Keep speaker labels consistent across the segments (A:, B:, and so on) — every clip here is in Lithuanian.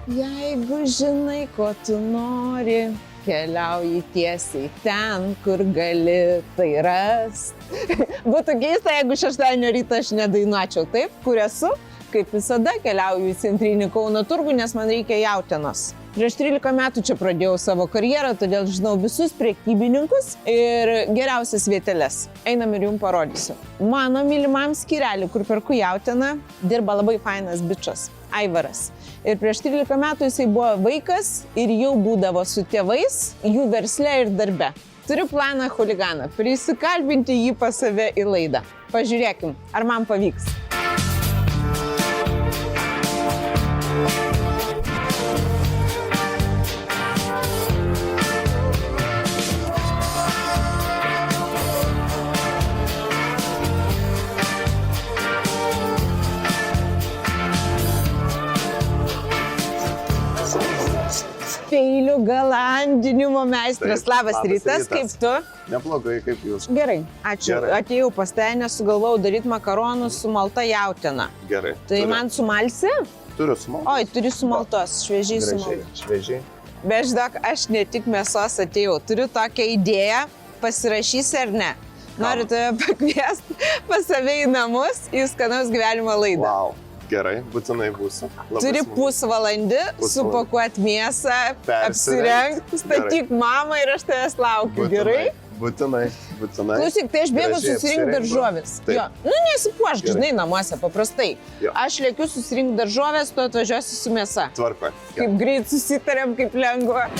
A: Jeigu žinai, ko tu nori, keliauji tiesiai ten, kur gali tai rasti. Būtų keista, jeigu šeštadienio rytą aš nedainuočiau taip, kur esu. Kaip visada, keliauju į centrinį Kauno turgų, nes man reikia jautienos. Prieš 13 metų čia pradėjau savo karjerą, todėl žinau visus prekybininkus ir geriausias vieteles. Einam ir jums parodysiu. Mano mylimam skyrelį, kur perku jautieną, dirba labai fainas bičas, Aivaras. Ir prieš 13 metų jisai buvo vaikas ir jau būdavo su tėvais, jų versle ir darbe. Turiu planą chuliganą, prisikalbinti jį pas save į laidą. Pažiūrėkim, ar man pavyks. Peilių galandinimo meistras. Labas rytas, kaip tu?
B: Neblogai, kaip jūs.
A: Gerai, ačiū.
B: Gerai.
A: Atėjau pas tave, nes sugalvojau daryti makaronus su malta jautiena.
B: Gerai.
A: Tai man sumalsi?
B: Turiu sumaltos.
A: Oi, turi sumaltos, šviežiai sumaltos.
B: Šviežiai.
A: Bet žinok, aš ne tik mėsos atėjau, turiu tokią idėją, pasirašysi ar ne. Noriu tave pakviesti pas save į namus, į skanaus gyvenimo laidą.
B: Wow. Gerai, būtinai būsiu.
A: Turi pusvalandį supakuoti mėsą, apsirengti, statyk mamą ir aš tavęs laukiu, gerai?
B: Būtinai.
A: Klausyk, tai aš bėgu susirinkti daržovės. Jo. Nu, nesipuošk, žinai, namuose, paprastai.
B: Jo.
A: Aš lėkiu susirinkti daržovės, tu atvažiuosi su mėsa.
B: Tvarkoj.
A: Kaip greit susitarėm, kaip lengva.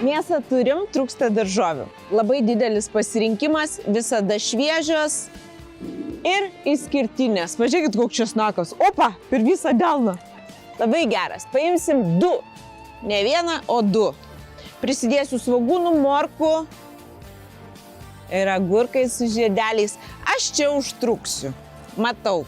A: Mėsą turim, trūksta daržovių. Labai didelis pasirinkimas, visada šviežios ir išskirtinės. Pažiūrėkit, koks česnakas. Opa, per visą delną. Labai geras. Paimsim 2. Ne 1, o 2. Prisidėsiu svogūnų, morkų ir agurkai su žiedeliais. Aš čia užtruksiu. Matau.